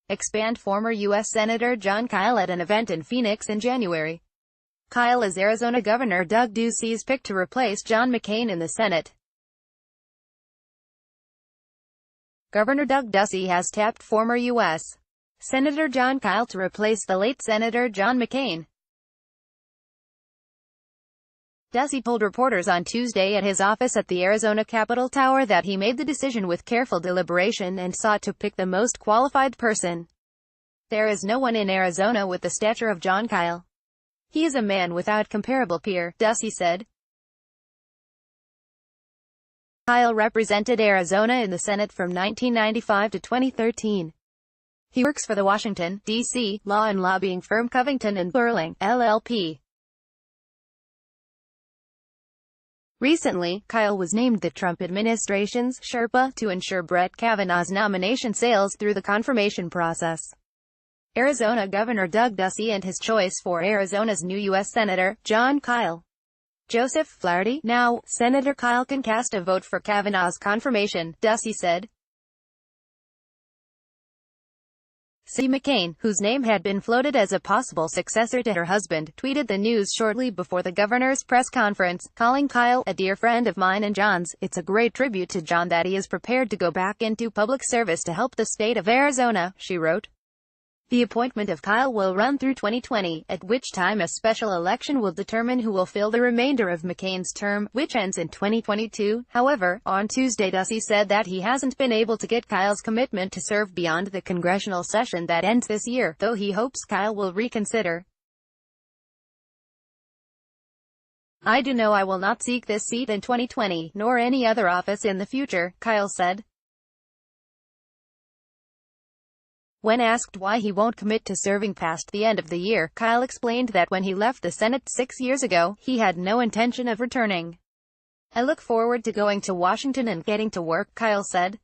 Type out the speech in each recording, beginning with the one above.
expand former U.S. Senator Jon Kyl at an event in Phoenix in January. Kyl is Arizona Governor Doug Ducey's pick to replace John McCain in the Senate. Governor Doug Ducey has tapped former U.S. Senator Jon Kyl to replace the late Senator John McCain. Ducey told reporters on Tuesday at his office at the Arizona Capitol Tower that he made the decision with careful deliberation and sought to pick the most qualified person. "There is no one in Arizona with the stature of Jon Kyl. He is a man without comparable peer," Ducey said. Kyl represented Arizona in the Senate from 1995 to 2013. He works for the Washington, D.C., law and lobbying firm Covington & Burling, LLP. Recently, Kyl was named the Trump administration's Sherpa to ensure Brett Kavanaugh's nomination sails through the confirmation process. Arizona Governor Doug Ducey and his choice for Arizona's new U.S. Senator, Jon Kyl. Joseph Flaherty. Now, Senator Kyl can cast a vote for Kavanaugh's confirmation, Ducey said. C. McCain, whose name had been floated as a possible successor to her husband, tweeted the news shortly before the governor's press conference, calling Kyl "a dear friend of mine and John's. It's a great tribute to John that he is prepared to go back into public service to help the state of Arizona," she wrote. The appointment of Kyl will run through 2020, at which time a special election will determine who will fill the remainder of McCain's term, which ends in 2022. However, on Tuesday Ducey said that he hasn't been able to get Kyl's commitment to serve beyond the congressional session that ends this year, though he hopes Kyl will reconsider. "I do know I will not seek this seat in 2020, nor any other office in the future," Kyl said. When asked why he won't commit to serving past the end of the year, Kyl explained that when he left the Senate 6 years ago, he had no intention of returning. "I look forward to going to Washington and getting to work," Kyl said.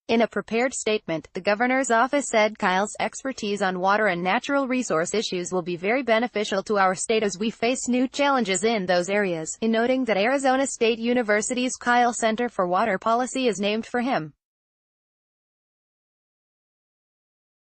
In a prepared statement, the governor's office said Kyl's expertise on water and natural resource issues will be very beneficial to our state as we face new challenges in those areas, in noting that Arizona State University's Kyl Center for Water Policy is named for him.